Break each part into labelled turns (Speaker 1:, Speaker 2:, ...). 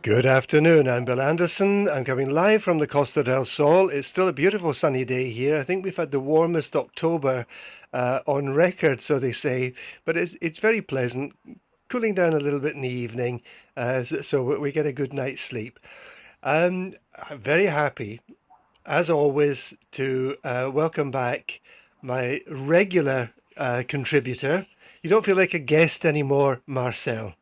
Speaker 1: Good afternoon, I'm Bill Anderson. I'm coming live from the Costa del Sol. It's still a beautiful sunny day here. I think we've had the warmest October on record, so they say, but it's very pleasant, cooling down a little bit in the evening, so we get a good night's sleep. I'm very happy, as always, to welcome back my regular contributor. You don't feel like a guest anymore, Marcel.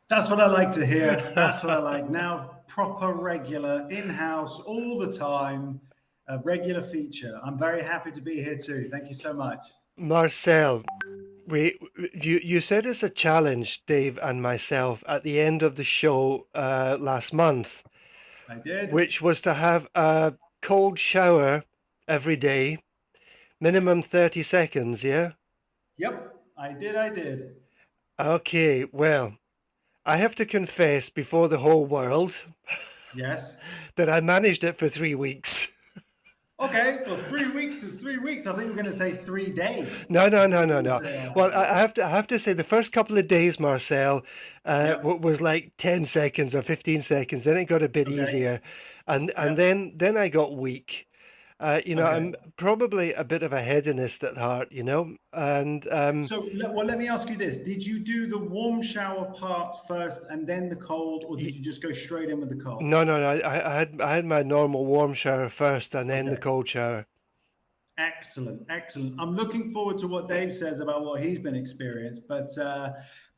Speaker 2: That's what I like to hear. That's what I like. Now, proper, regular, in-house, all the time, a regular feature. I'm very happy to be here too. Thank you so much.
Speaker 1: Marcel, you said it's a challenge, Dave and myself, at the end of the show last month.
Speaker 2: I did.
Speaker 1: Which was to have a cold shower every day, minimum 30 seconds, yeah?
Speaker 2: Yep, I did.
Speaker 1: Okay, well, I have to confess before the whole world
Speaker 2: Yes.
Speaker 1: that I managed it for 3 weeks.
Speaker 2: Okay, well, 3 weeks is 3 weeks. I think we're going to say 3 days.
Speaker 1: No. Well, I have to say the first couple of days, Marcel, was like 10 seconds or 15 seconds. Then it got a bit easier, and then I got weak. I'm probably a bit of a hedonist at heart, and
Speaker 2: So, let me ask you this: did you do the warm shower part first and then the cold, or did you just go straight in with the cold?
Speaker 1: No. I had my normal warm shower first and then the cold shower.
Speaker 2: Excellent. I'm looking forward to what Dave says about what he's been experienced, but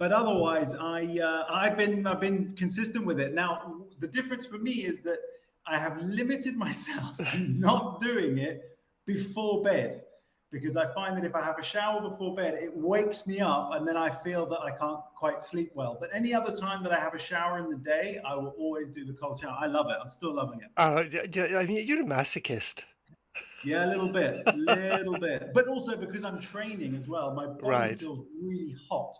Speaker 2: otherwise, I've been consistent with it. Now, the difference for me is that I have limited myself to not doing it before bed, because I find that if I have a shower before bed, it wakes me up and then I feel that I can't quite sleep well. But any other time that I have a shower in the day, I will always do the cold shower. I love it. I'm still loving it.
Speaker 1: I mean, you're a masochist.
Speaker 2: Yeah, a little bit. But also because I'm training as well, my body feels really hot.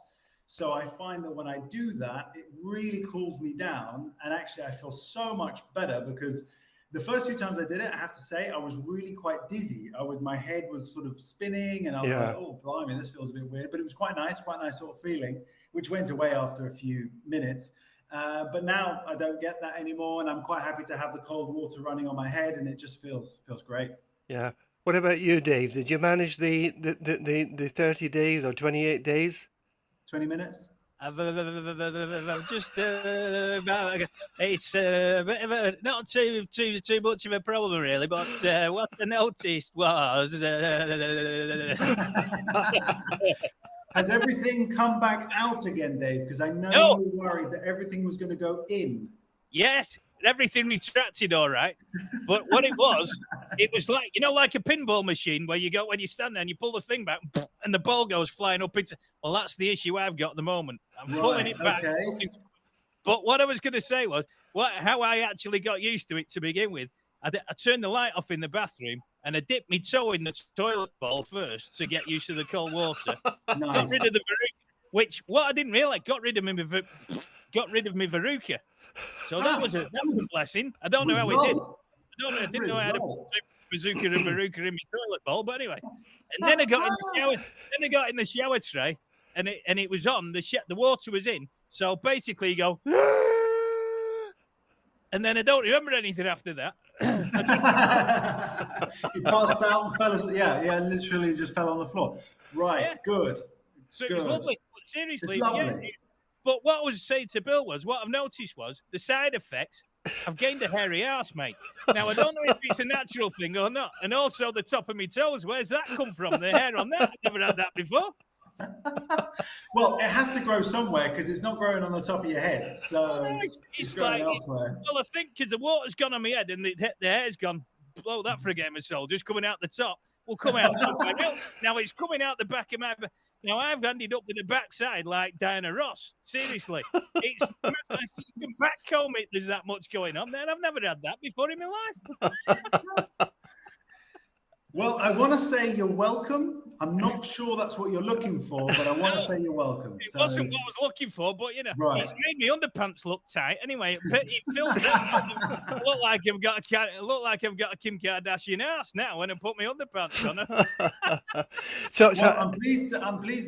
Speaker 2: So I find that when I do that, it really cools me down. And actually, I feel so much better, because the first few times I did it, I have to say, I was really quite dizzy. My head was sort of spinning, and I was like, oh, blimey, this feels a bit weird. But it was quite nice sort of feeling, which went away after a few minutes. But now I don't get that anymore, and I'm quite happy to have the cold water running on my head, and it just feels great.
Speaker 1: Yeah. What about you, Dave? Did you manage the 30 days or 28 days?
Speaker 2: 20 minutes?
Speaker 3: Just it's not too much of a problem really, but what I noticed was
Speaker 2: has everything come back out again, Dave? Because I know you were worried that everything was going to go in.
Speaker 3: Yes, everything retracted all right, but what it was like, like a pinball machine where when you stand there and you pull the thing back and the ball goes flying up into. Well, that's the issue I've got at the moment. I'm pulling it back. Okay. But what I was going to say was how I actually got used to it to begin with. I turned the light off in the bathroom and I dipped my toe in the toilet bowl first to get used to the cold water.
Speaker 2: Nice.
Speaker 3: Got rid of the verruca, which what I didn't realize got rid of my verruca. So that was a blessing. I don't know how it did. I didn't know how to bazooka and verruca in my toilet bowl, but anyway. And then I got in the shower. Then I got in the shower tray, and it was on. The water was in. So basically, you go, and then I don't remember anything after that.
Speaker 2: You passed out and fell asleep. Yeah, literally just fell on the floor. Right, good.
Speaker 3: So it was lovely. But seriously,
Speaker 2: it's lovely.
Speaker 3: But what I was saying to Bill was, what I've noticed was the side effects. I've gained a hairy ass, mate. Now, I don't know if it's a natural thing or not. And also the top of my toes. Where's that come from? The hair on that? I've never had that before.
Speaker 2: Well, it has to grow somewhere because it's not growing on the top of your head. So
Speaker 3: it's like, elsewhere. Well, I think because the water's gone on my head and the hair's gone, blow that for a game of soul, just coming out the top. Will come out somewhere else. Now it's coming out the back of my. Now I've ended up with the backside like Diana Ross. Seriously, it's I think back home there's that much going on there. I've never had that before in my life.
Speaker 2: Well, I want to say you're welcome. I'm not sure that's what you're looking for, but I want to say you're welcome.
Speaker 3: It wasn't what I was looking for, but
Speaker 2: Right.
Speaker 3: it's made me underpants look tight. Anyway, it fills out. Look like I've got a Kim Kardashian ass now when I put my underpants on.
Speaker 2: So I'm pleased that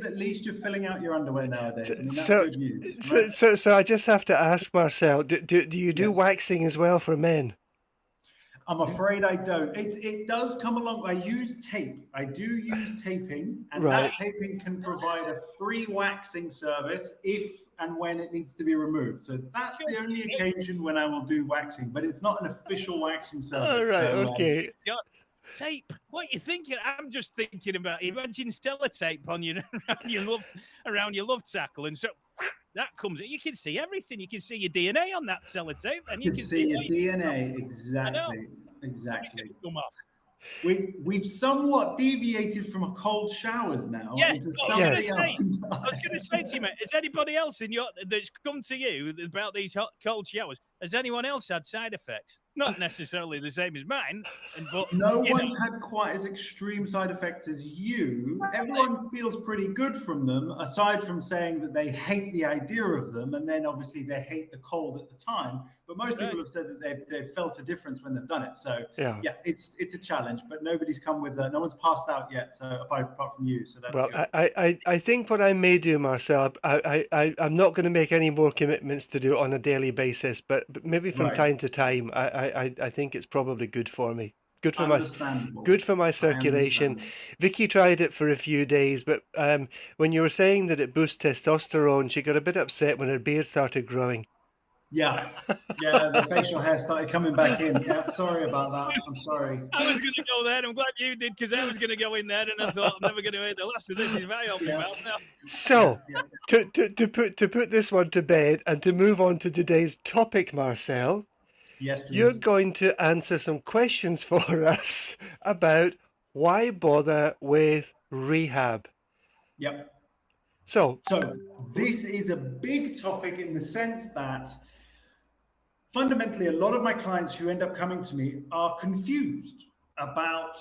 Speaker 2: at least you're filling out your underwear nowadays. I mean, that's good news. Right?
Speaker 1: So I just have to ask, Marcel, do you do waxing as well for men?
Speaker 2: I'm afraid I don't. It does come along. I use tape. I do use taping, and that taping can provide a free waxing service if and when it needs to be removed. So that's the only occasion when I will do waxing, but it's not an official waxing service.
Speaker 1: All right, okay.
Speaker 3: Tape. What are you thinking? I'm just thinking about, imagine sellotape on around your love tackle, and so that comes. You can see everything. You can see your DNA on that sellotape, and you can see
Speaker 2: your DNA. Exactly.
Speaker 3: Come off.
Speaker 2: We've somewhat deviated from a cold showers now.
Speaker 3: Yeah, I was going to say to you, mate, has anybody else that's come to you about these cold showers? Has anyone else had side effects? Not necessarily the same as mine. But
Speaker 2: no one's had quite as extreme side effects as you. Everyone feels pretty good from them, aside from saying that they hate the idea of them, and then obviously they hate the cold at the time. But most people have said that they've felt a difference when they've done it. So yeah, it's a challenge, but nobody's come with no one's passed out yet. So apart from you, so that's good.
Speaker 1: I think what I may do, Marcel, I'm not going to make any more commitments to do it on a daily basis, but maybe from time to time, I think it's probably good for me. Good for my circulation. Vicky tried it for a few days, but when you were saying that it boosts testosterone, she got a bit upset when her beard started growing.
Speaker 2: Yeah, the facial hair started coming back in. Yeah, sorry about that. I'm sorry.
Speaker 3: I was going to go there. I'm glad you did, because I was going to go in there, and I thought I'm never going to hear the last of this. Is very open mouth now.
Speaker 1: So, to put this one to bed and to move on to today's topic, Marcel.
Speaker 2: Yes, please.
Speaker 1: You're going to answer some questions for us about why bother with rehab.
Speaker 2: Yep.
Speaker 1: So
Speaker 2: this is a big topic in the sense that fundamentally a lot of my clients who end up coming to me are confused about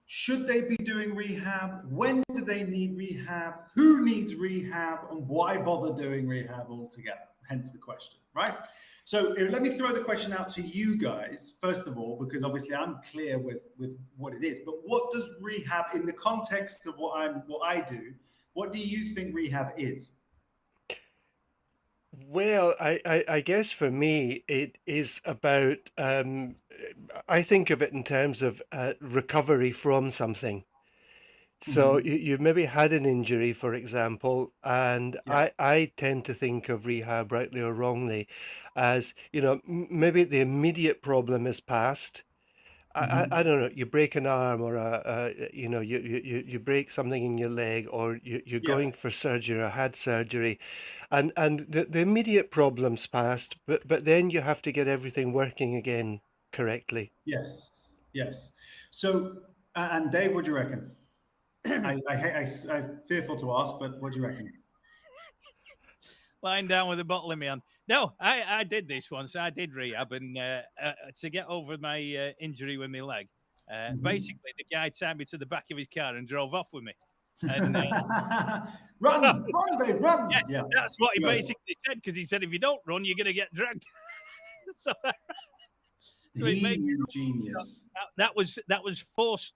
Speaker 2: should they be doing rehab, when do they need rehab, who needs rehab, and why bother doing rehab altogether, hence the question, right? So let me throw the question out to you guys, first of all, because obviously I'm clear with what it is, but what does rehab, in the context of what I do, what do you think rehab is?
Speaker 1: Well, I guess for me, it is about, I think of it in terms of recovery from something. So you've maybe had an injury, for example, and I tend to think of rehab, rightly or wrongly, as, maybe the immediate problem is past. I don't know, you break an arm, or you break something in your leg, or you're going for surgery or had surgery, and the immediate problem's past, but then you have to get everything working again correctly.
Speaker 2: Yes. So, and Dave, what do you reckon? I'm fearful to ask, but what do you reckon?
Speaker 3: Lying down with a bottle in my hand. No, I did this once. I did rehab, and to get over my injury with my leg. Basically, the guy tied me to the back of his car and drove off with me. And,
Speaker 2: run, Dave, run!
Speaker 3: Yeah, that's what he basically said, because he said if you don't run, you're going to get dragged. so
Speaker 2: it made me genius.
Speaker 3: That was forced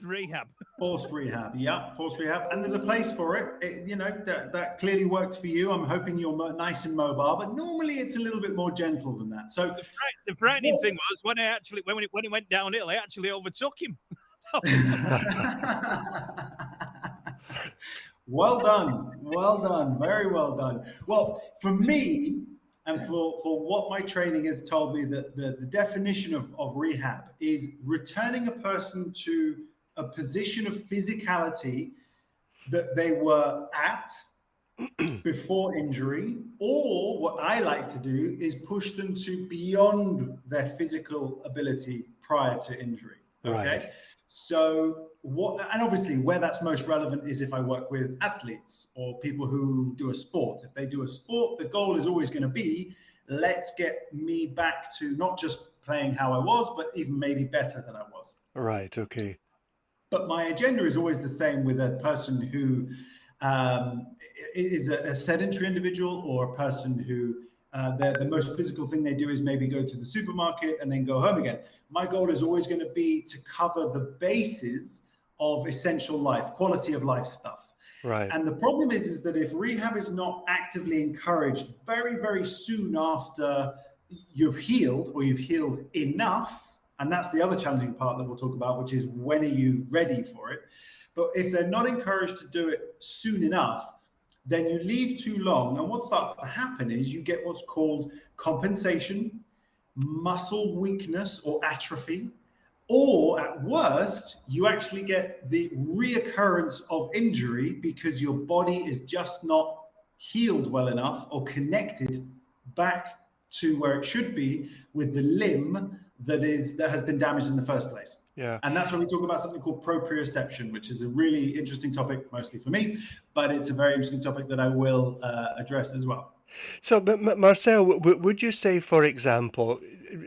Speaker 3: rehab.
Speaker 2: Forced rehab, and there's a place for it. That clearly worked for you. I'm hoping you're nice and mobile, but normally it's a little bit more gentle than that. So
Speaker 3: the frightening thing was when it went downhill, I actually overtook him.
Speaker 2: Well done, very well done. Well, for me, and for what my training has told me, that the definition of rehab is returning a person to a position of physicality that they were at before injury, or what I like to do is push them to beyond their physical ability prior to injury. Okay. Right. So and obviously where that's most relevant is if I work with athletes or people who do a sport. If they do a sport, the goal is always going to be, let's get me back to not just playing how I was, but even maybe better than I was.
Speaker 1: Right. Okay.
Speaker 2: But my agenda is always the same with a person who is a sedentary individual, or a person who the most physical thing they do is maybe go to the supermarket and then go home again. My goal is always going to be to cover the bases of essential life, quality of life stuff.
Speaker 1: Right.
Speaker 2: And the problem is that if rehab is not actively encouraged very, very soon after you've healed, or you've healed enough, and that's the other challenging part that we'll talk about, which is when are you ready for it? But if they're not encouraged to do it soon enough, then you leave too long. And what starts to happen is you get what's called compensation, muscle weakness or atrophy, or at worst, you actually get the reoccurrence of injury because your body is just not healed well enough or connected back to where it should be with the limb that has been damaged in the first place.
Speaker 1: Yeah.
Speaker 2: And that's when we talk about something called proprioception, which is a really interesting topic, mostly for me, but it's a very interesting topic that I will address as well.
Speaker 1: So, but Marcel, would you say, for example,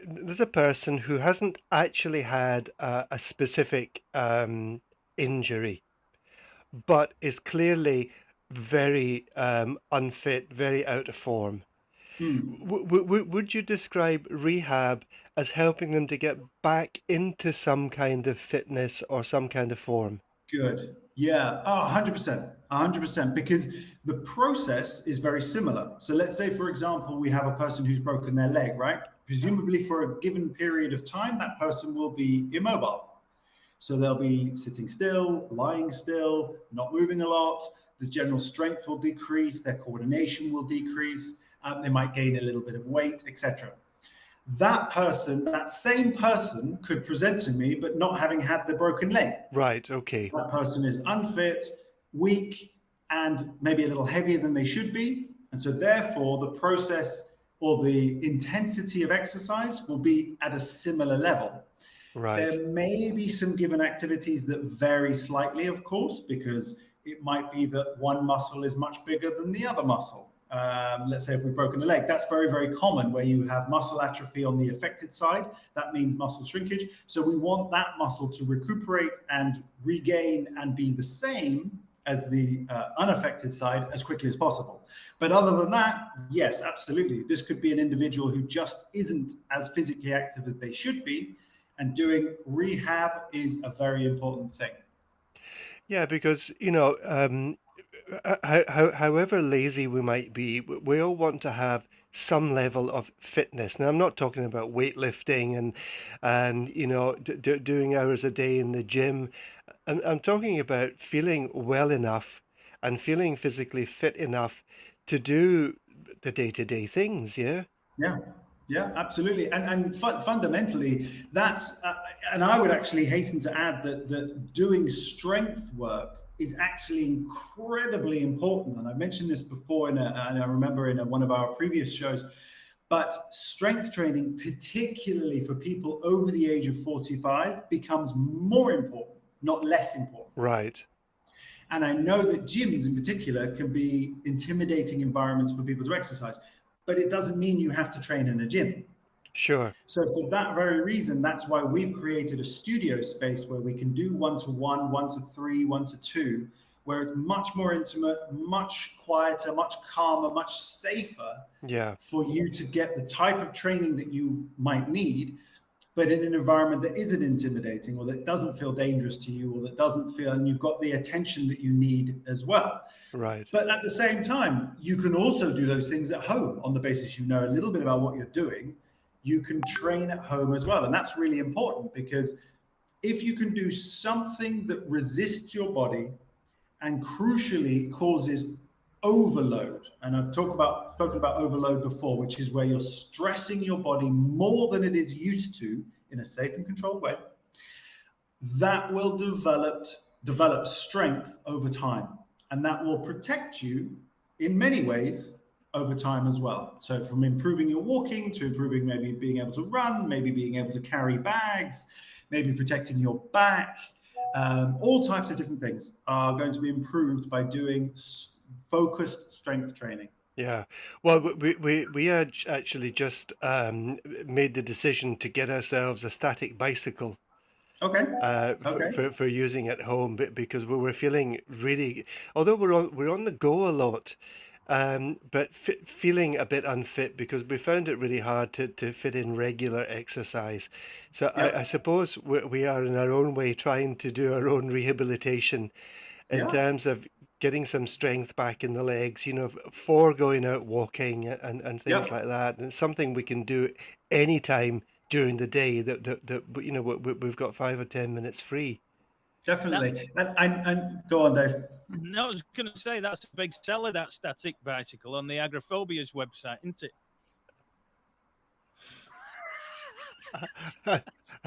Speaker 1: there's a person who hasn't actually had a specific injury, but is clearly very unfit, very out of form. Would you describe rehab as helping them to get back into some kind of fitness or some kind of form?
Speaker 2: Good. Yeah. Oh, 100%. 100%. Because the process is very similar. So let's say, for example, we have a person who's broken their leg, right? Presumably for a given period of time, that person will be immobile. So they'll be sitting still, lying still, not moving a lot. The general strength will decrease. Their coordination will decrease. They might gain a little bit of weight, etc. That person, that same person, could present to me, but not having had the broken leg.
Speaker 1: Right. Okay.
Speaker 2: That person is unfit, weak, and maybe a little heavier than they should be. And so therefore, the process or the intensity of exercise will be at a similar level.
Speaker 1: Right.
Speaker 2: There may be some given activities that vary slightly, of course, because it might be that one muscle is much bigger than the other muscle. Let's say if we've broken a leg, that's very, very common where you have muscle atrophy on the affected side. That means muscle shrinkage. So we want that muscle to recuperate and regain and be the same as the unaffected side as quickly as possible. But other than that, yes, absolutely. This could be an individual who just isn't as physically active as they should be, and doing rehab is a very important thing.
Speaker 1: Yeah, because, however lazy we might be, we all want to have some level of fitness. Now, I'm not talking about weightlifting and doing hours a day in the gym. I'm talking about feeling well enough and feeling physically fit enough to do the day-to-day things. Yeah.
Speaker 2: Yeah, absolutely. And fundamentally, that's, and I would actually hasten to add that doing strength work is actually incredibly important. And I mentioned this before, and I remember in one of our previous shows, but strength training, particularly for people over the age of 45, becomes more important, not less important.
Speaker 1: Right.
Speaker 2: And I know that gyms in particular can be intimidating environments for people to exercise, but it doesn't mean you have to train in a gym.
Speaker 1: Sure.
Speaker 2: So for that very reason, that's why we've created a studio space where we can do 1-to-1, 1-to-3, 1-to-2, where it's much more intimate, much quieter, much calmer, much safer for you to get the type of training that you might need, but in an environment that isn't intimidating, or that doesn't feel dangerous to you, or that doesn't feel, and you've got the attention that you need as well.
Speaker 1: Right.
Speaker 2: But at the same time, you can also do those things at home on the basis you know a little bit about what you're doing. You can train at home as well. And that's really important, because if you can do something that resists your body and crucially causes overload, and I've spoken about overload before, which is where you're stressing your body more than it is used to in a safe and controlled way, that will develop strength over time. And that will protect you in many ways over time as well. So from improving your walking to improving maybe being able to run, maybe being able to carry bags, maybe protecting your back, all types of different things are going to be improved by doing focused strength training.
Speaker 1: Yeah. Well, we had actually just made the decision to get ourselves a static bicycle.
Speaker 2: Okay.
Speaker 1: For using at home, because we were feeling really, although we're on the go a lot, but feeling a bit unfit because we found it really hard to fit in regular exercise. So
Speaker 2: Yep.
Speaker 1: I suppose we are in our own way trying to do our own rehabilitation in
Speaker 2: Yeah.
Speaker 1: terms of getting some strength back in the legs, for going out walking and things
Speaker 2: Yep.
Speaker 1: like that. And it's something we can do anytime during the day that we've got 5 or 10 minutes free.
Speaker 2: Definitely. And go on, Dave.
Speaker 3: No, I was going to say that's a big seller, that static bicycle on the Agrophobia's website, isn't it?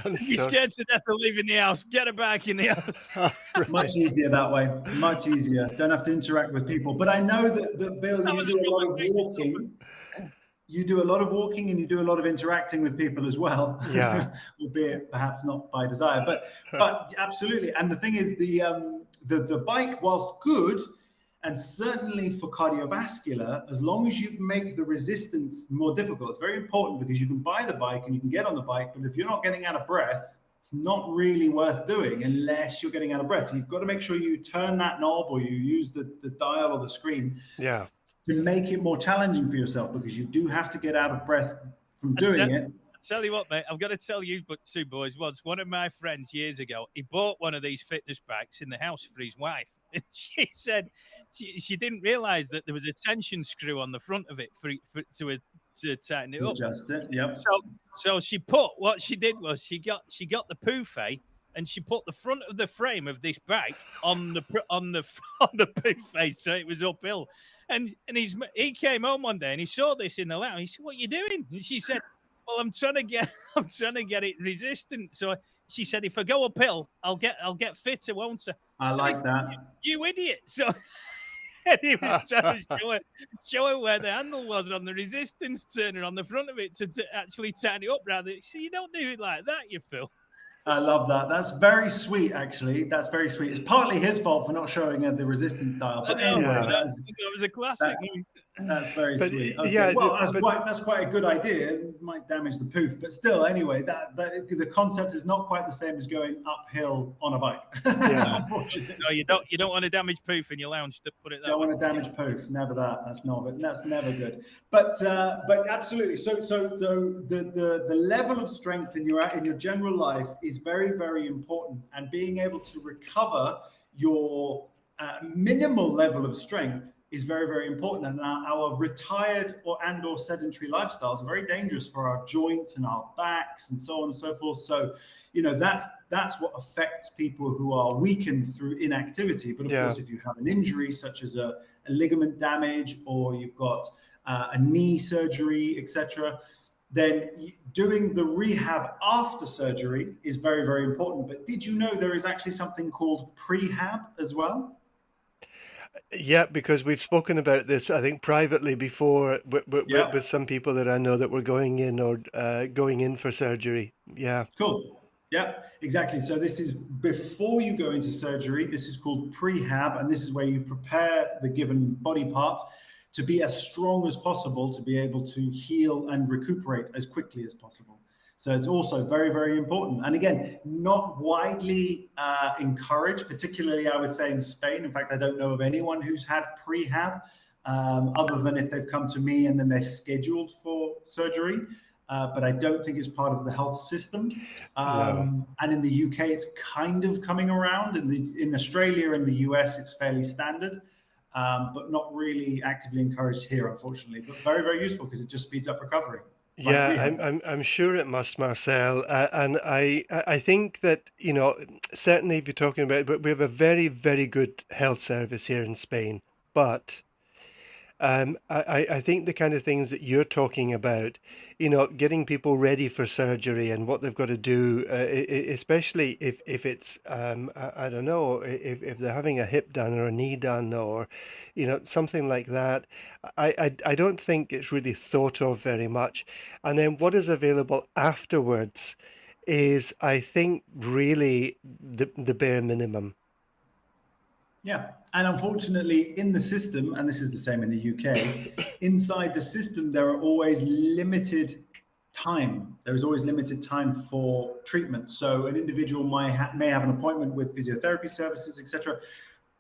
Speaker 1: I'm
Speaker 3: You're scared to death of leaving the house. Get a bike in the house.
Speaker 1: Right.
Speaker 2: Much easier that way. Much easier. Don't have to interact with people. But I know that Bill,
Speaker 3: That
Speaker 2: you
Speaker 3: was
Speaker 2: do
Speaker 3: a
Speaker 2: a lot of
Speaker 3: conversation.
Speaker 2: walking. You do a lot of walking and you do a lot of interacting with people as well.
Speaker 1: Yeah.
Speaker 2: Albeit perhaps not by desire, but absolutely. And the thing is, the bike, whilst good, and certainly for cardiovascular, as long as you make the resistance more difficult, it's very important because you can buy the bike and you can get on the bike, but if you're not getting out of breath, it's not really worth doing unless you're getting out of breath. So you've got to make sure you turn that knob or you use the dial or the screen
Speaker 1: Yeah.
Speaker 2: to make it more challenging for yourself, because you do have to get out of breath from doing it.
Speaker 3: Tell you what, mate, I've got to tell you, but two boys, once one of my friends years ago, he bought one of these fitness bikes in the house for his wife. And she said she didn't realize that there was a tension screw on the front of it to tighten it up.
Speaker 2: Adjust it. Yep.
Speaker 3: So she put, what she did was she got the pouffe and she put the front of the frame of this bike on the pouffe, so it was uphill. And he came home one day and he saw this in the lounge. He said, "What are you doing?" And she said, "Well, I'm trying to get it resistant." So she said, "If I go uphill, I'll get fitter, won't I?"
Speaker 2: I like that.
Speaker 3: You idiot! So and he was trying to show her where the handle was on the resistance turner on the front of it to actually tighten it up. Rather, so you don't do it like that, you fool.
Speaker 2: I love that. That's very sweet, actually. That's very sweet. It's partly his fault for not showing her the resistance dial. But anyway,
Speaker 3: that was a classic.
Speaker 2: That's very sweet. Okay.
Speaker 1: Yeah,
Speaker 2: well, that's quite a good idea. It might damage the poof, but still, anyway, that the concept is not quite the same as going uphill on a bike.
Speaker 1: Yeah.
Speaker 2: Unfortunately.
Speaker 3: No, you don't want to damage poof in your lounge. To put it that way.
Speaker 2: Don't want to damage poof. Never that. That's never good. But absolutely. So the level of strength in your general life is very, very important, and being able to recover your minimal level of strength is very, very important. And our retired or sedentary lifestyles are very dangerous for our joints and our backs and so on and so forth. So, that's what affects people who are weakened through inactivity. But of course, if you have an injury such as a ligament damage, or you've got a knee surgery, etc., then doing the rehab after surgery is very, very important. But did you know there is actually something called prehab as well?
Speaker 1: Yeah, because we've spoken about this, I think, privately before with some people that I know that were going in for surgery. Yeah.
Speaker 2: Cool. Yeah, exactly. So this is before you go into surgery. This is called prehab, and this is where you prepare the given body part to be as strong as possible to be able to heal and recuperate as quickly as possible. So it's also very, very important. And again, not widely encouraged, particularly I would say in Spain. In fact, I don't know of anyone who's had prehab other than if they've come to me and then they're scheduled for surgery. But I don't think it's part of the health system.
Speaker 1: No.
Speaker 2: And in the UK, it's kind of coming around. In Australia and the US, it's fairly standard, but not really actively encouraged here, unfortunately. But very, very useful because it just speeds up recovery.
Speaker 1: Yeah, I'm sure it must, Marcel, and I think that certainly if you're talking about, but we have a very, very good health service here in Spain, but I think the kind of things that you're talking about, getting people ready for surgery and what they've got to do, especially if it's, I don't know, if they're having a hip done or a knee done or, something like that, I don't think it's really thought of very much. And then what is available afterwards is, I think, really the bare minimum.
Speaker 2: Yeah. And unfortunately, in the system, and this is the same in the UK, inside the system, there are always limited time. There is always limited time for treatment. So an individual may have an appointment with physiotherapy services, etc.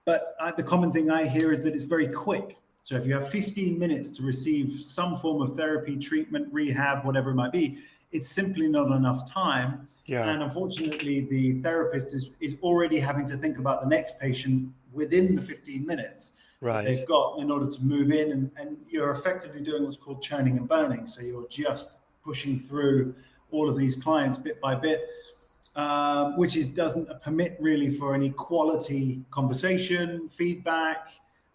Speaker 2: But the common thing I hear is that it's very quick. So if you have 15 minutes to receive some form of therapy, treatment, rehab, whatever it might be, it's simply not enough time.
Speaker 1: Yeah.
Speaker 2: And unfortunately, the therapist is already having to think about the next patient within the 15 minutes that they've got in order to move in. And you're effectively doing what's called churning and burning. So you're just pushing through all of these clients bit by bit, which doesn't permit really for any quality conversation, feedback,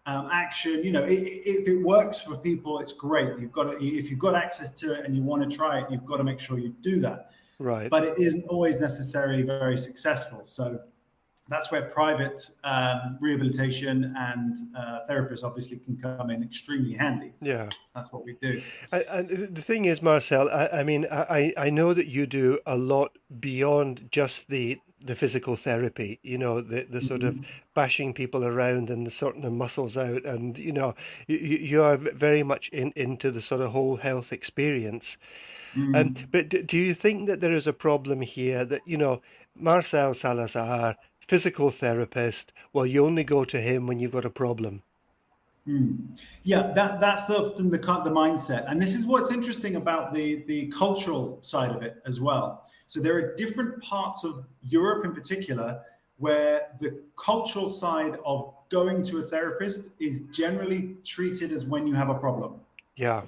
Speaker 2: action. You know, if it works for people, it's great. If you've got access to it and you want to try it, you've got to make sure you do that.
Speaker 1: Right.
Speaker 2: But it isn't always necessarily very successful. So that's where private rehabilitation and therapists obviously can come in extremely handy.
Speaker 1: Yeah.
Speaker 2: That's what we do.
Speaker 1: And the thing is, Marcel, I mean, I know that you do a lot beyond just the physical therapy, you know, the sort of bashing people around and the sorting the muscles out. And, you know, you are very much into the sort of whole health experience. But do you think that there is a problem here that, you know, Marcel Salazar, physical therapist, well, you only go to him when you've got a problem?
Speaker 2: Yeah, that's often the mindset. And this is what's interesting about the cultural side of it as well. So there are different parts of Europe in particular where the cultural side of going to a therapist is generally treated as when you have a problem.
Speaker 1: Yeah.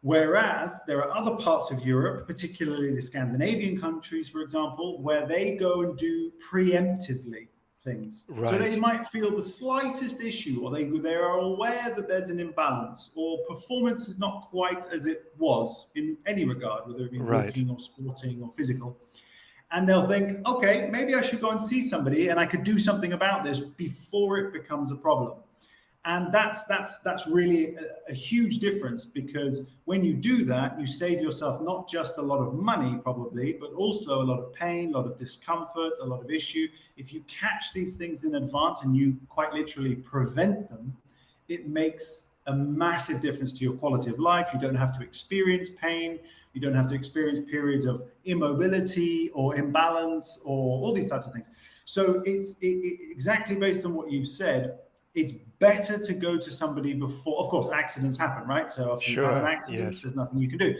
Speaker 2: Whereas there are other parts of Europe, particularly the Scandinavian countries, for example, where they go and do preemptively things.
Speaker 1: Right.
Speaker 2: So they might feel the slightest issue, or they are aware that there's an imbalance, or performance is not quite as it was in any regard, whether it be walking or sporting or physical. And they'll think, okay, maybe I should go and see somebody and I could do something about this before it becomes a problem. And that's really a huge difference, because when you do that, you save yourself not just a lot of money probably, but also a lot of pain, a lot of discomfort, a lot of issue. If you catch these things in advance and you quite literally prevent them, it makes a massive difference to your quality of life. You don't have to experience pain. You don't have to experience periods of immobility or imbalance or all these types of things. So it's exactly based on what you've said. It's better to go to somebody before. Of course, accidents happen, right? So if you have an accident, there's nothing you can do.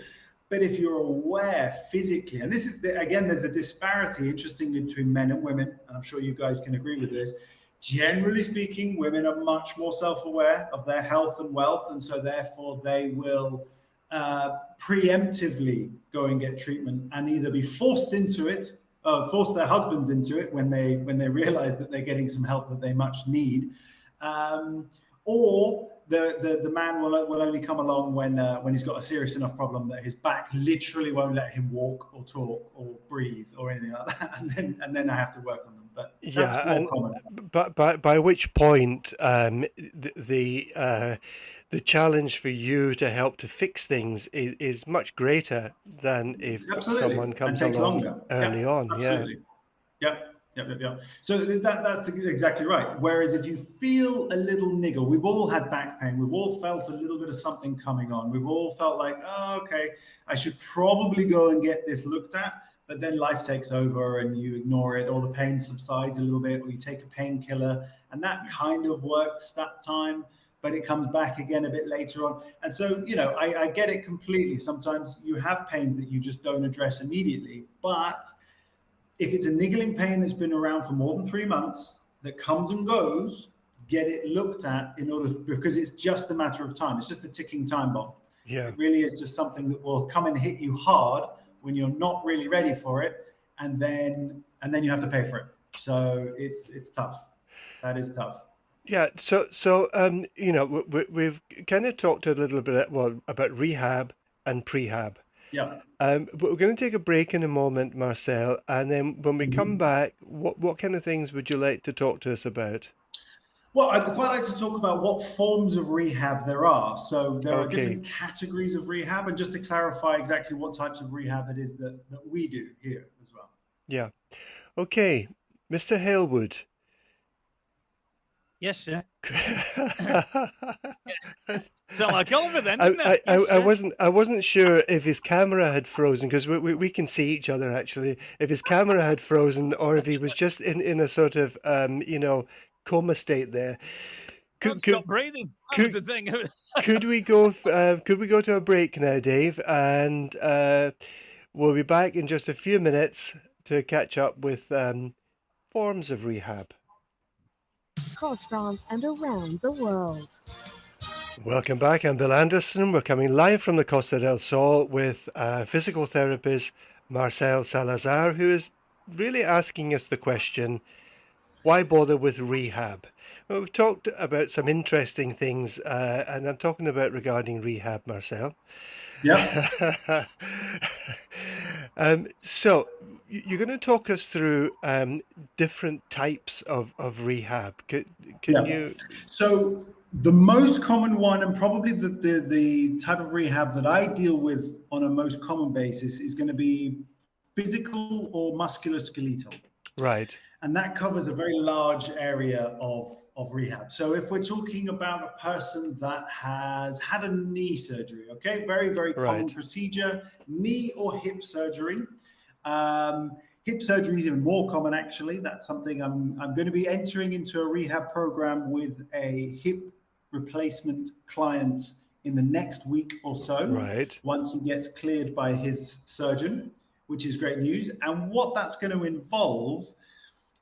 Speaker 2: But if you're aware physically, and this is, again, there's a disparity, interestingly, between men and women, and I'm sure you guys can agree with this. Generally speaking, women are much more self-aware of their health and wealth, and so therefore they will preemptively go and get treatment and either be forced into it, force their husbands into it when they realize that they're getting some help that they much need. Or the man will only come along when he's got a serious enough problem that his back literally won't let him walk or talk or breathe or anything like that, and then I have to work on them. But that's more common.
Speaker 1: But by which point the challenge for you to help to fix things is much greater than if someone comes along early on.
Speaker 2: Absolutely. Yep. So that's exactly right. Whereas if you feel a little niggle, we've all had back pain. We've all felt a little bit of something coming on. We've all felt like, oh, okay, I should probably go and get this looked at. But then life takes over and you ignore it, or the pain subsides a little bit, or you take a painkiller, and that kind of works that time, but it comes back again a bit later on. And so, you know, I get it completely. Sometimes you have pains that you just don't address immediately, but if it's a niggling pain that's been around for more than 3 months, that comes and goes, get it looked at because it's just a matter of time. It's just a ticking time bomb.
Speaker 1: Yeah.
Speaker 2: It really is just something that will come and hit you hard when you're not really ready for it, and then you have to pay for it. So it's tough. That is tough.
Speaker 1: Yeah. So you know, we've kind of talked a little bit about rehab and prehab.
Speaker 2: Yeah.
Speaker 1: But we're going to take a break in a moment, Marcel, and then when we come back, what kind of things would you like to talk to us about?
Speaker 2: Well, I'd quite like to talk about what forms of rehab there are. So there are different categories of rehab, and just to clarify exactly what types of rehab it is that we do here as well.
Speaker 1: Yeah. Okay, Mr. Halewood.
Speaker 3: Yes, sir. Sound like Oliver then, didn't it?
Speaker 1: I wasn't sure if his camera had frozen, because we can see each other actually. If his camera had frozen, or if he was just in a sort of coma state there.
Speaker 3: Don't stop breathing. That was the thing.
Speaker 1: Could we go to a break now, Dave? And we'll be back in just a few minutes to catch up with forms of rehab.
Speaker 4: Across France and around the world.
Speaker 1: Welcome back. I'm Bill Anderson. We're coming live from the Costa del Sol with physical therapist Marcel Salazar, who is really asking us the question, why bother with rehab? Well, we've talked about some interesting things, and I'm talking about regarding rehab, Marcel.
Speaker 2: Yeah.
Speaker 1: So you're going to talk us through different types of rehab. Can you?
Speaker 2: So the most common one, and probably the type of rehab that I deal with on a most common basis, is going to be physical or musculoskeletal.
Speaker 1: Right.
Speaker 2: And that covers a very large area of rehab. So if we're talking about a person that has had a knee surgery, okay, very, very common procedure, knee or hip surgery. Hip surgery is even more common, actually. That's something I'm going to be entering into a rehab program with a hip replacement client in the next week or so.
Speaker 1: Right.
Speaker 2: Once he gets cleared by his surgeon, which is great news. And what that's going to involve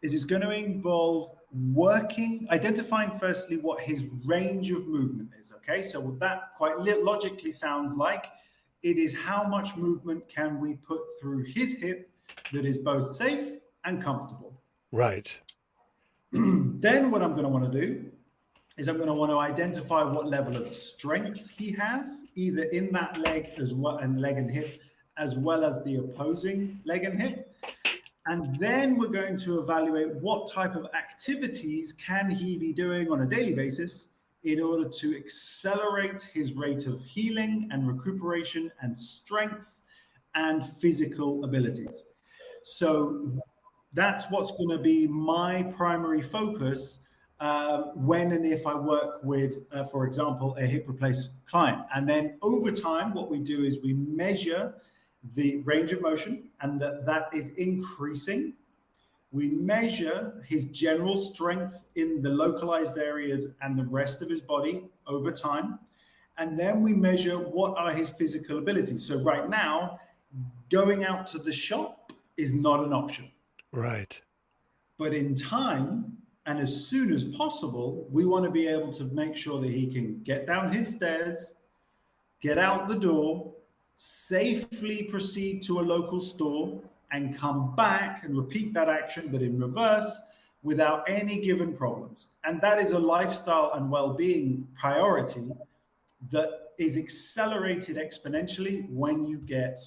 Speaker 2: is it's going to involve identifying firstly what his range of movement is. Okay, so what that quite logically sounds like, it is how much movement can we put through his hip that is both safe and comfortable.
Speaker 1: Right.
Speaker 2: Then what I'm going to want to do is I'm going to want to identify what level of strength he has, either in that leg as well, and leg and hip, as well as the opposing leg and hip. And then we're going to evaluate what type of activities can he be doing on a daily basis in order to accelerate his rate of healing and recuperation and strength and physical abilities. So that's what's going to be my primary focus when and if I work with, for example, a hip replacement client. And then over time, what we do is we measure the range of motion, and that is increasing. We measure his general strength in the localized areas and the rest of his body over time. And then we measure what are his physical abilities. So right now, going out to the shop is not an option.
Speaker 1: Right.
Speaker 2: But in time, and as soon as possible, we want to be able to make sure that he can get down his stairs, get out the door, safely proceed to a local store, and come back and repeat that action, but in reverse, without any given problems. And that is a lifestyle and well-being priority that is accelerated exponentially when you get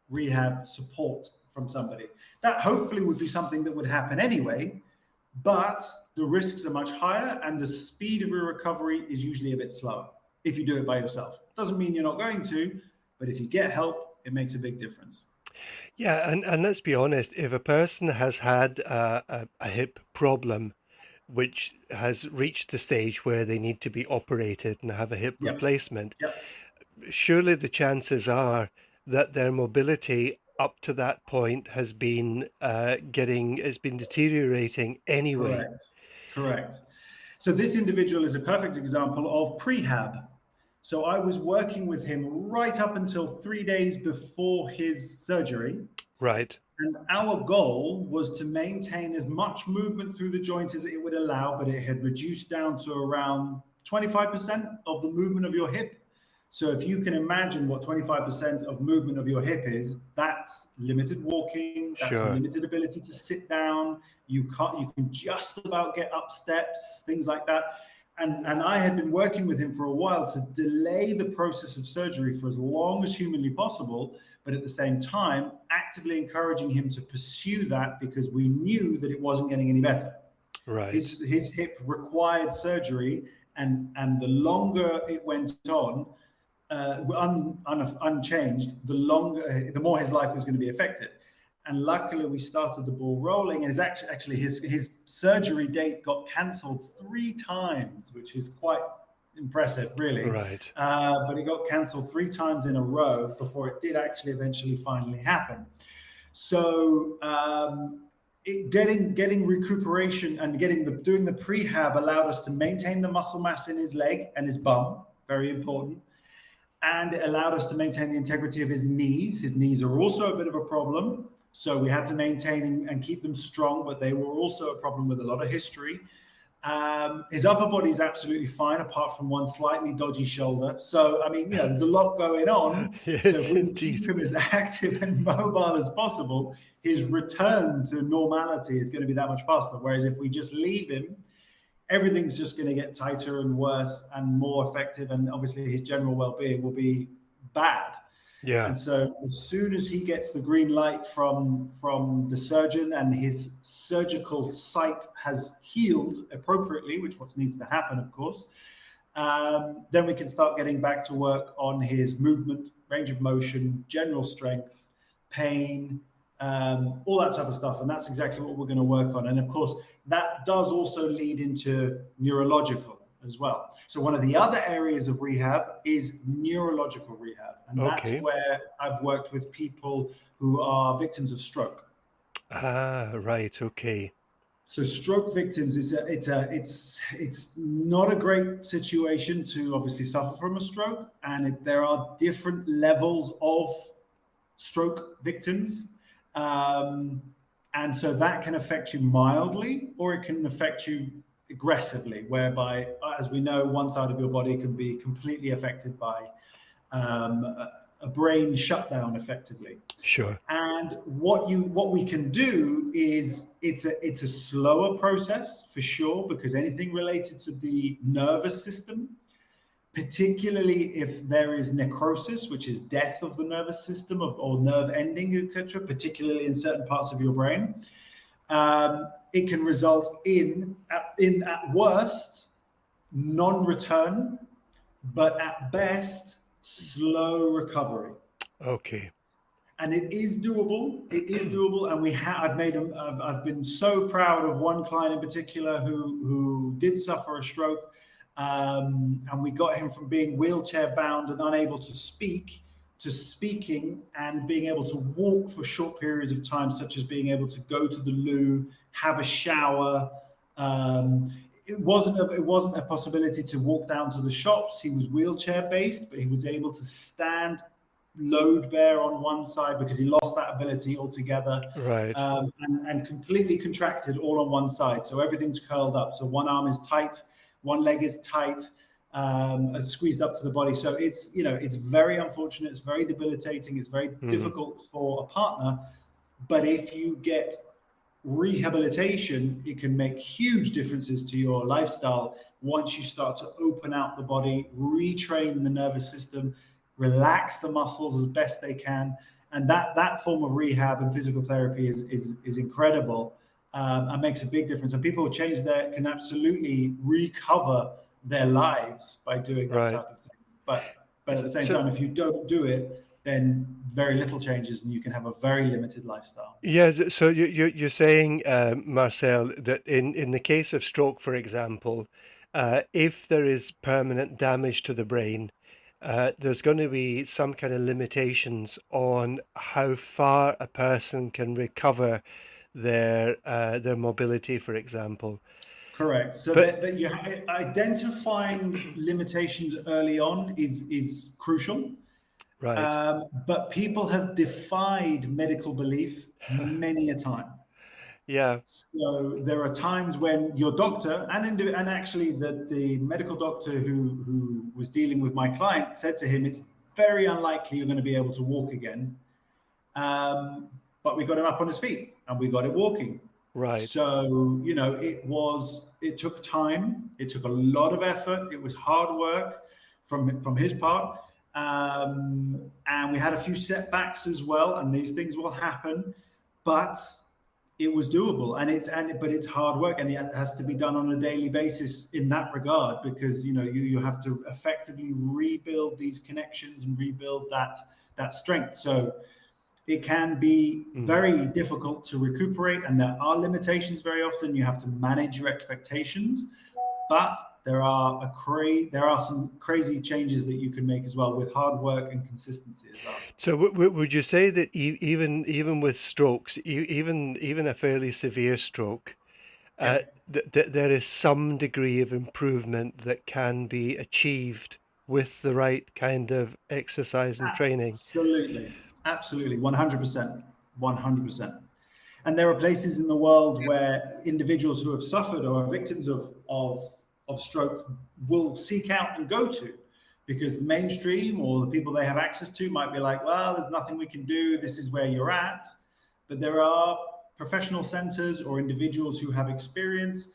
Speaker 2: rehab support from somebody. That hopefully would be something that would happen anyway, but the risks are much higher and the speed of your recovery is usually a bit slower if you do it by yourself. Doesn't mean you're not going to, but if you get help, it makes a big difference.
Speaker 1: Yeah, and let's be honest, if a person has had a hip problem, which has reached the stage where they need to be operated and have a hip replacement, surely the chances are that their mobility up to that point has been deteriorating anyway.
Speaker 2: Correct. So this individual is a perfect example of prehab. So I was working with him right up until 3 days before his surgery.
Speaker 1: Right.
Speaker 2: And our goal was to maintain as much movement through the joint as it would allow, but it had reduced down to around 25% of the movement of your hip. So if you can imagine what 25% of movement of your hip is, that's limited walking, that's limited ability to sit down. You can just about get up steps, things like that. And I had been working with him for a while to delay the process of surgery for as long as humanly possible, but at the same time, actively encouraging him to pursue that because we knew that it wasn't getting any better.
Speaker 1: Right.
Speaker 2: His hip required surgery, and the longer it went on, unchanged, the more his life was going to be affected. And luckily, we started the ball rolling, and actually his surgery date got cancelled 3 times, which is quite impressive, really.
Speaker 1: Right.
Speaker 2: But it got cancelled 3 times in a row before it did actually eventually finally happen. So getting recuperation and doing the prehab allowed us to maintain the muscle mass in his leg and his bum, very important. And it allowed us to maintain the integrity of his knees. His knees are also a bit of a problem. So we had to maintain and keep them strong, but they were also a problem with a lot of history. His upper body is absolutely fine, apart from one slightly dodgy shoulder. So, I mean, there's a lot going on.
Speaker 1: Yes,
Speaker 2: so if we
Speaker 1: indeed.
Speaker 2: keep him as active and mobile as possible, his return to normality is going to be that much faster. Whereas if we just leave him, everything's just going to get tighter and worse and more effective. And obviously his general well-being will be bad.
Speaker 1: Yeah.
Speaker 2: And so as soon as he gets the green light from the surgeon and his surgical site has healed appropriately, which what needs to happen, of course, then we can start getting back to work on his movement, range of motion, general strength, pain, all that type of stuff. And that's exactly what we're going to work on. And of course, that does also lead into neurological as well. So one of the other areas of rehab is neurological rehab. And that's where I've worked with people who are victims of stroke.
Speaker 1: Ah, right. Okay.
Speaker 2: So stroke victims, it's not a great situation to obviously suffer from a stroke. And there are different levels of stroke victims. And so that can affect you mildly, or it can affect you aggressively, whereby, as we know, one side of your body can be completely affected by a brain shutdown, effectively.
Speaker 1: Sure.
Speaker 2: And what we can do is it's a slower process for sure, because anything related to the nervous system, particularly if there is necrosis, which is death of the nervous system or nerve ending, etc., particularly in certain parts of your brain, it can result in at worst non-return, but at best slow recovery.
Speaker 1: Okay.
Speaker 2: And it is doable. It is doable, and I've been so proud of one client in particular who did suffer a stroke, and we got him from being wheelchair bound and unable to speak to speaking and being able to walk for short periods of time, such as being able to go to the loo, have a shower. It wasn't a possibility to walk down to the shops. He was wheelchair based, but he was able to stand load bear on one side because he lost that ability altogether.
Speaker 1: Right.
Speaker 2: And completely contracted all on one side. So everything's curled up. So one arm is tight, one leg is tight, squeezed up to the body. So it's very unfortunate. It's very debilitating. It's very difficult for a partner. But if you get rehabilitation, it can make huge differences to your lifestyle once you start to open out the body, retrain the nervous system, relax the muscles as best they can. And that form of rehab and physical therapy is incredible, and makes a big difference. And people who can absolutely recover their lives by doing that type of thing. But at the same time, if you don't do it, then very little changes and you can have a very limited lifestyle.
Speaker 1: Yeah, so you're saying, Marcel, that in the case of stroke, for example, if there is permanent damage to the brain, there's going to be some kind of limitations on how far a person can recover their mobility, for example.
Speaker 2: Correct. So that identifying limitations early on is crucial.
Speaker 1: Right.
Speaker 2: But people have defied medical belief many a time.
Speaker 1: Yeah.
Speaker 2: So there are times when your doctor and actually the medical doctor who was dealing with my client said to him, it's very unlikely you're going to be able to walk again. But we got him up on his feet and we got it walking.
Speaker 1: Right.
Speaker 2: So, it took time. It took a lot of effort. It was hard work from his part. And we had a few setbacks as well, and these things will happen, but it was doable, but it's hard work, and it has to be done on a daily basis in that regard, because you have to effectively rebuild these connections and rebuild that strength. So it can be very difficult to recuperate, and there are limitations very often. You have to manage your expectations, but There are some crazy changes that you can make as well with hard work and consistency as well.
Speaker 1: So would you say that even with strokes, even a fairly severe stroke, there is some degree of improvement that can be achieved with the right kind of exercise and training?
Speaker 2: Absolutely, 100%, 100%. And there are places in the world where individuals who have suffered or are victims of stroke will seek out and go to, because the mainstream or the people they have access to might be like, well, there's nothing we can do. This is where you're at. But there are professional centers or individuals who have experience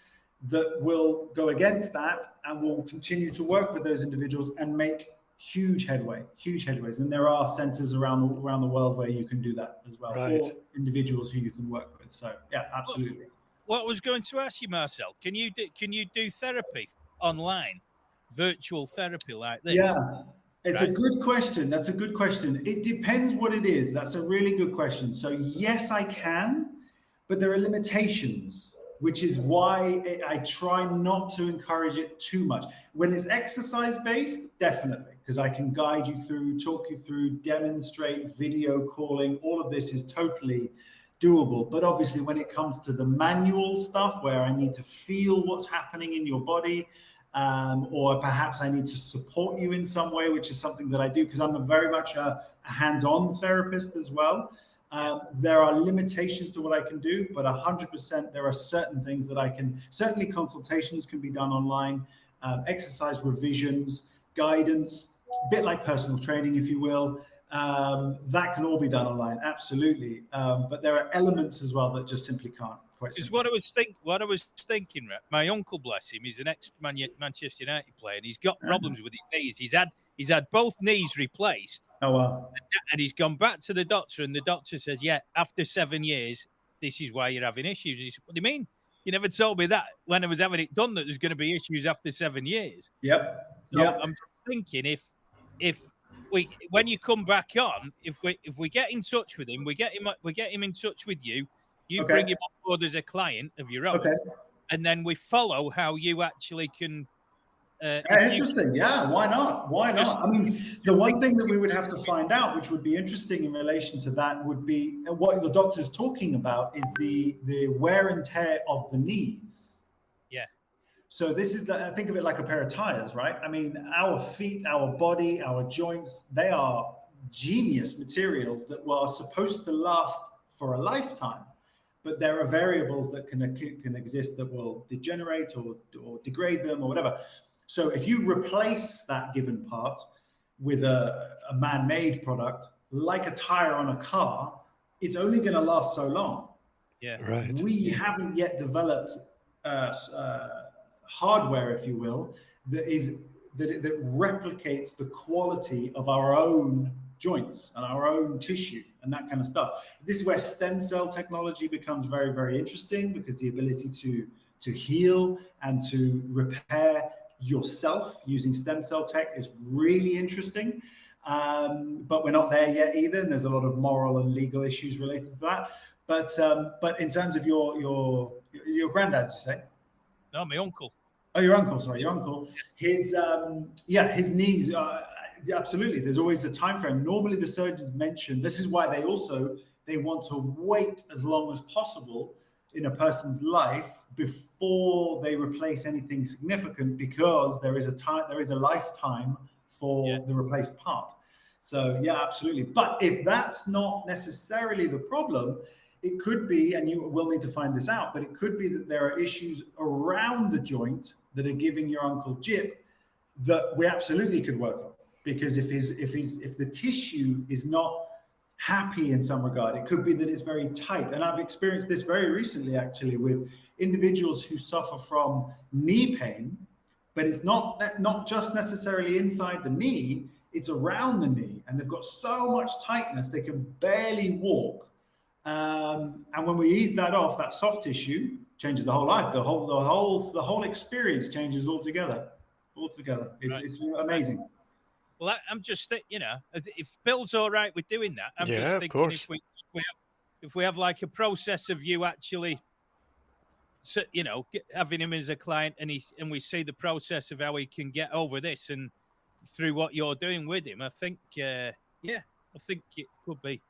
Speaker 2: that will go against that and will continue to work with those individuals and make huge headways. And there are centers around the world where you can do that as well, or individuals who you can work with. So yeah, absolutely.
Speaker 3: What I was going to ask you, Marcel, can you do therapy online, virtual therapy like this?
Speaker 2: Yeah, it's a good question. That's a good question. It depends what it is. That's a really good question. So yes, I can, but there are limitations, which is why I try not to encourage it too much. When it's exercise-based, definitely, because I can guide you through, talk you through, demonstrate, video calling. All of this is totally doable. But obviously, when it comes to the manual stuff where I need to feel what's happening in your body, or perhaps I need to support you in some way, which is something that I do because I'm very much a hands-on therapist as well. There are limitations to what I can do, but 100% there are certain things that I can. Certainly consultations can be done online, exercise revisions, guidance, a bit like personal training, if you will. That can all be done online, absolutely. But there are elements as well that just simply can't.
Speaker 3: Because what I was thinking, right? My uncle, bless him, he's an ex-Manchester United player, and he's got problems with his knees. He's had both knees replaced.
Speaker 2: Oh wow!
Speaker 3: And he's gone back to the doctor, and the doctor says, "Yeah, after 7 years, this is why you're having issues." He said, "What do you mean? You never told me that when I was having it done that there's going to be issues after 7 years."
Speaker 2: Yep.
Speaker 3: So I'm thinking if when you come back on, if we get in touch with him, we get him in touch with you. You bring him on board as a client of your own, and then we follow how you actually can.
Speaker 2: Interesting. Yeah, why not? Why not? I mean, the one thing that we would have to find out, which would be interesting in relation to that, would be what the doctor's talking about is the wear and tear of the knees.
Speaker 3: Yeah.
Speaker 2: So this is, think of it like a pair of tires, right? I mean, our feet, our body, our joints, they are genius materials that were supposed to last for a lifetime. But there are variables that can exist that will degenerate or degrade them or whatever. So if you replace that given part with a man-made product, like a tire on a car, it's only going to last so long.
Speaker 3: Yeah,
Speaker 1: right.
Speaker 2: We haven't yet developed hardware, if you will, that replicates the quality of our own joints and our own tissue and that kind of stuff. This is where stem cell technology becomes very, very interesting, because the ability to heal and to repair yourself using stem cell tech is really interesting. But we're not there yet either, and there's a lot of moral and legal issues related to that. But in terms of your granddad, you say?
Speaker 3: No, my uncle.
Speaker 2: Oh, your uncle. Sorry, your uncle. His knees. Absolutely. There's always a time frame. Normally, the surgeons mention this is why they want to wait as long as possible in a person's life before they replace anything significant, because there is a lifetime for the replaced part. So yeah, absolutely. But if that's not necessarily the problem, it could be, and you will need to find this out, but it could be that there are issues around the joint that are giving your uncle jip that we absolutely could work on. Because if the tissue is not happy in some regard, it could be that it's very tight. And I've experienced this very recently, actually, with individuals who suffer from knee pain, but it's not just necessarily inside the knee, it's around the knee. And they've got so much tightness, they can barely walk. And when we ease that off, that soft tissue changes the whole life. The whole experience changes altogether. It's amazing.
Speaker 3: Well, I'm just, if Bill's all right with doing that, I'm just thinking if we have like a process of you actually so, having him as a client, and we see the process of how he can get over this, and through what you're doing with him, I think, I think it could be.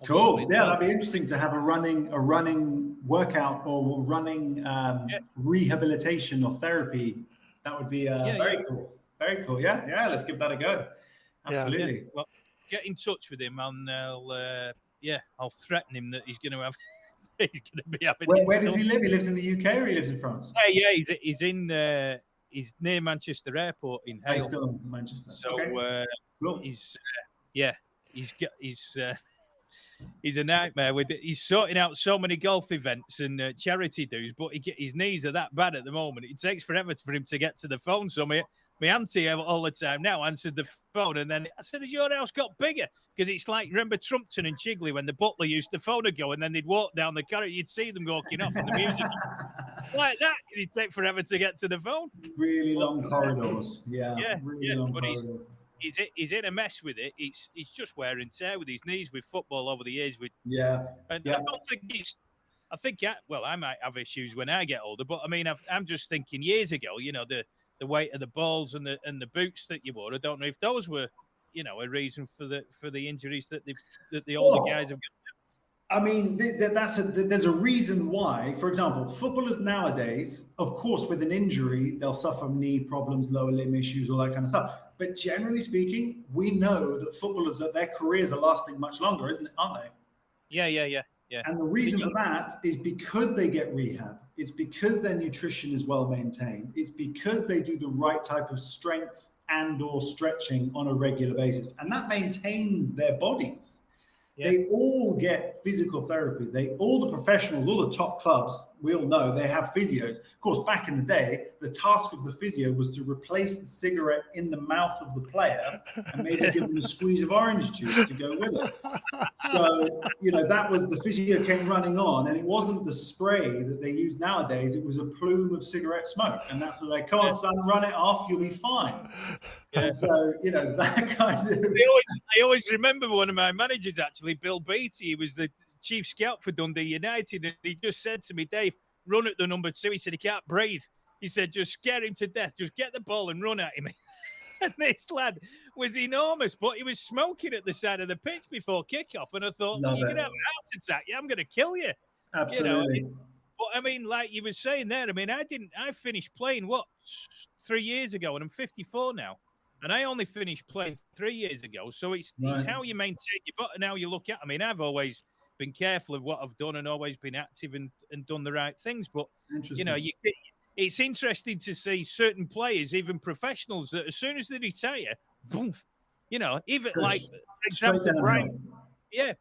Speaker 2: Cool. Yeah, that'd be interesting to have a running workout or running rehabilitation or therapy. That would be very cool. Very cool. Yeah. Let's give that a go. Absolutely.
Speaker 3: Yeah. Well, get in touch with him, and I'll threaten him that he's going to have. He's going to be having.
Speaker 2: Where does he live? He lives in the UK or he lives in France?
Speaker 3: Yeah. He's near Manchester Airport in Hale.
Speaker 2: He's still in Manchester.
Speaker 3: So
Speaker 2: cool.
Speaker 3: He's a nightmare with it. He's sorting out so many golf events and charity dues, but his knees are that bad at the moment. It takes forever for him to get to the phone. So my auntie all the time now answered the phone, and then I said, "Has your house got bigger?" Because it's like, remember Trumpton and Chigley when the butler used the phone to go, and then they'd walk down the corridor, you'd see them walking off, and the music like that, because it'd take forever to get to the phone.
Speaker 2: Really long corridors. Long
Speaker 3: but
Speaker 2: corridors.
Speaker 3: He's in a mess with it. It's just wear and tear with his knees with football over the years. I don't think I think I might have issues when I get older, but I mean, I'm just thinking years ago. The weight of the balls and the boots that you wore. I don't know if those were, a reason for the injuries that the older guys have got.
Speaker 2: I mean, there's a reason why. For example, footballers nowadays, of course, with an injury, they'll suffer knee problems, lower limb issues, all that kind of stuff. But generally speaking, we know that footballers, that their careers are lasting much longer, aren't they?
Speaker 3: Yeah.
Speaker 2: And the reason for that is because they get rehab. It's because their nutrition is well maintained. It's because they do the right type of strength and or stretching on a regular basis. And that maintains their bodies. Yeah. They all get physical therapy. All the professionals, all the top clubs, we all know they have physios. Of course, back in the day, the task of the physio was to replace the cigarette in the mouth of the player and maybe give them a squeeze of orange juice to go with it. So, that was the physio came running on, and it wasn't the spray that they use nowadays. It was a plume of cigarette smoke. And that's what they, come on, son, run it off, you'll be fine. Yeah. And so, that kind of...
Speaker 3: I always remember one of my managers, actually, Bill Beattie. He was the chief scout for Dundee United, and he just said to me, "Dave, run at the number 2. He said he can't breathe. He said, just scare him to death. Just get the ball and run at him." And this lad was enormous, but he was smoking at the side of the pitch before kickoff. And I thought, you're going to have a heart attack. Yeah, I'm going to kill you.
Speaker 2: Absolutely.
Speaker 3: But I mean, like you were saying there, I mean, I finished playing 3 years ago, and I'm 54 now. And I only finished playing 3 years ago. So it's how you maintain your body and how you look at. I mean, I've always been careful of what I've done and always been active and done the right things. But, it's interesting to see certain players, even professionals, that as soon as they retire, boom, even like, for example,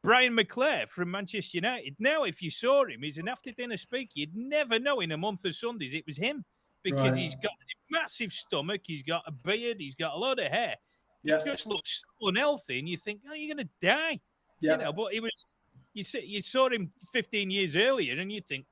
Speaker 3: Brian McClare from Manchester United. Now, if you saw him, he's an after-dinner speaker. You'd never know in a month of Sundays it was him, because he's got a massive stomach, he's got a beard, he's got a lot of hair. He just looks so unhealthy, and you think, you're going to die. But you saw him 15 years earlier, and you think,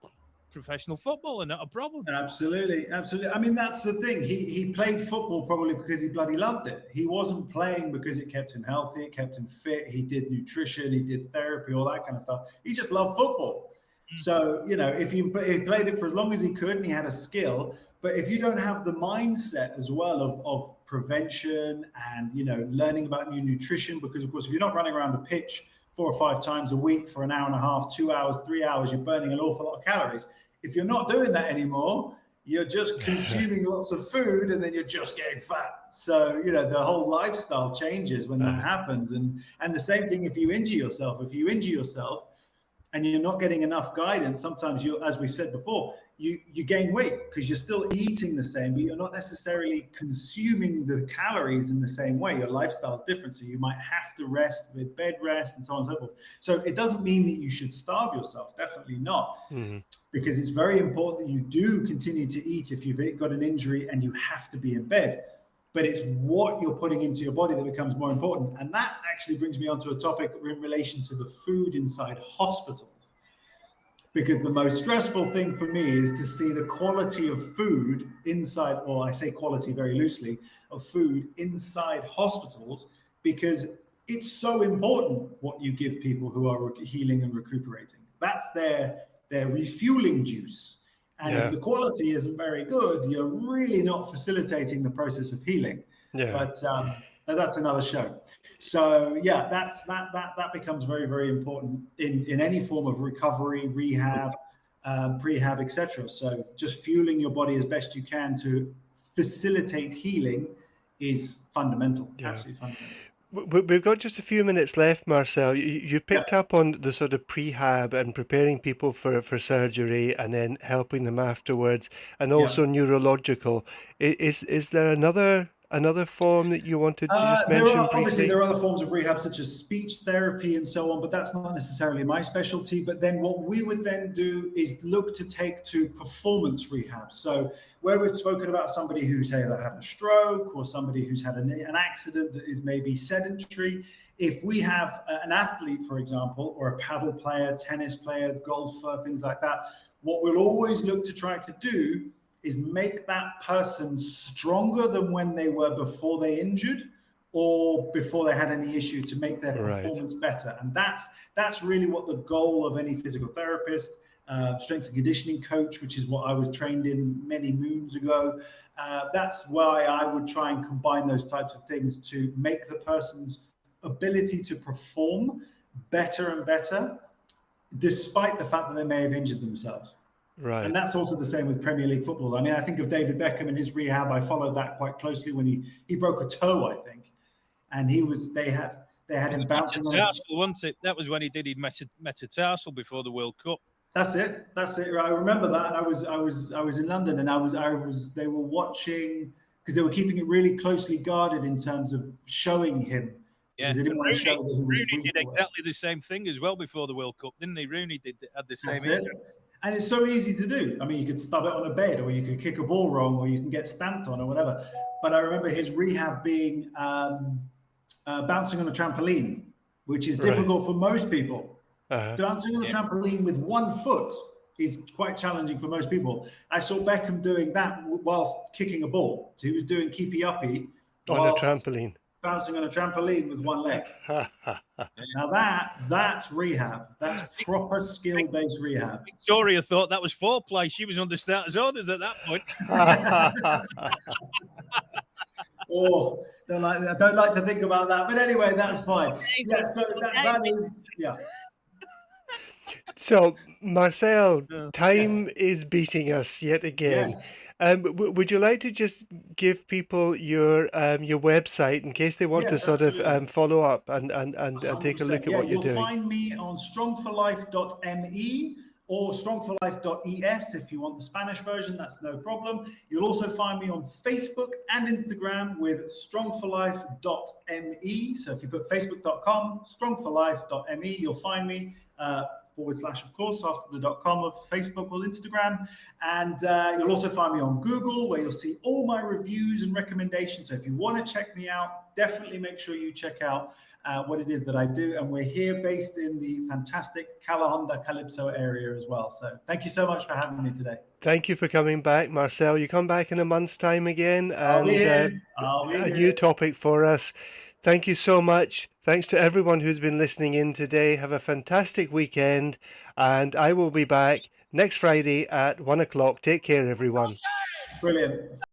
Speaker 3: professional footballer, not a problem.
Speaker 2: Absolutely. I mean, that's the thing. He played football probably because he bloody loved it. He wasn't playing because it kept him healthy, it kept him fit. He did nutrition, he did therapy, all that kind of stuff. He just loved football. So, if he played it for as long as he could and he had a skill, but if you don't have the mindset as well of prevention and, learning about new nutrition, because of course, if you're not running around the pitch 4 or 5 times a week for an hour and a half, 2 hours, 3 hours, you're burning an awful lot of calories. If you're not doing that anymore, you're just consuming lots of food and then you're just getting fat. So, the whole lifestyle changes when that happens. And the same thing if you injure yourself. If you injure yourself and you're not getting enough guidance, sometimes as we said before, you gain weight because you're still eating the same, but you're not necessarily consuming the calories in the same way. Your lifestyle is different. So you might have to rest with bed rest and so on and so forth. So it doesn't mean that you should starve yourself. Definitely not. Mm-hmm. Because it's very important that you do continue to eat if you've got an injury and you have to be in bed. But it's what you're putting into your body that becomes more important. And that actually brings me onto a topic in relation to the food inside hospitals. Because the most stressful thing for me is to see the quality of food inside, or I say quality very loosely, of food inside hospitals, because it's so important what you give people who are healing and recuperating. That's their refueling juice. And
Speaker 1: Yeah.
Speaker 2: if the quality isn't very good, you're really not facilitating the process of healing.
Speaker 1: Yeah.
Speaker 2: But that's another show. So yeah, that becomes very, very important in any form of recovery, rehab, prehab, etc. So just fueling your body as best you can to facilitate healing is fundamental.
Speaker 1: Yeah.
Speaker 2: Absolutely fundamental.
Speaker 1: We've got just a few minutes left, Marcel. You picked up on the sort of prehab and preparing people for surgery and then helping them afterwards, and also neurological. Is there another form that you wanted to just mention
Speaker 2: Obviously
Speaker 1: briefly?
Speaker 2: there are other forms of rehab such as speech therapy and so on, but that's not necessarily my specialty. But then what we would then do is look to take to performance rehab. So where we've spoken about somebody who's either had a stroke or somebody who's had an accident that is maybe sedentary, if we have an athlete, for example, or a paddle player, tennis player, golfer, things like that, what we'll always look to try to do is make that person stronger than when they were before they injured or before they had any issue, to make their performance better. And that's really what the goal of any physical therapist, strength and conditioning coach, which is what I was trained in many moons ago. That's why I would try and combine those types of things to make the person's ability to perform better and better, despite the fact that they may have injured themselves.
Speaker 1: Right.
Speaker 2: And that's also the same with Premier League football. I mean, I think of David Beckham and his rehab. I followed that quite closely when he broke a toe, I think, and they had him bouncing on.
Speaker 3: Wasn't it? That was when he did his metatarsal before the World Cup.
Speaker 2: That's it. I remember that. And I was in London, and they were watching, because they were keeping it really closely guarded in terms of showing him.
Speaker 3: Yeah,
Speaker 2: because they didn't want to show that he was
Speaker 3: Rooney did exactly the same thing as well before the World Cup, didn't he? Rooney had the same
Speaker 2: injury. And it's so easy to do. I mean, you could stub it on a bed, or you could kick a ball wrong, or you can get stamped on, or whatever. But I remember his rehab being bouncing on a trampoline, which is difficult for most people. Bouncing on a trampoline with 1 foot is quite challenging for most people. I saw Beckham doing that whilst kicking a ball. So he was doing keepy-uppy
Speaker 1: on a trampoline.
Speaker 2: Bouncing on a trampoline with 1 leg. Now that's rehab. That's proper skill-based rehab.
Speaker 3: Victoria thought that was foreplay. She was under starters orders at that point.
Speaker 2: Oh, I don't like to think about that. But anyway, that's fine. Yeah, so that is, yeah.
Speaker 1: So, Marcel, time is beating us yet again.
Speaker 2: Yes.
Speaker 1: Would you like to just give people your website in case they want to sort of follow up and take a look at what you're doing?
Speaker 2: You'll find me on strongforlife.me or strongforlife.es if you want the Spanish version. That's no problem. You'll also find me on Facebook and Instagram with strongforlife.me. So if you put facebook.com, strongforlife.me, you'll find me. / of course, after the .com of Facebook or Instagram. And you'll also find me on Google, where you'll see all my reviews and recommendations. So if you want to check me out, definitely make sure you check out what it is that I do. And we're here based in the fantastic Calahonda Calypso area as well. So thank you so much for having me today.
Speaker 1: Thank you for coming back, Marcel. You come back in a month's time again, and a new topic for us. Thank you so much. Thanks to everyone who's been listening in today. Have a fantastic weekend, and I will be back next Friday at 1 o'clock. Take care, everyone.
Speaker 2: Brilliant.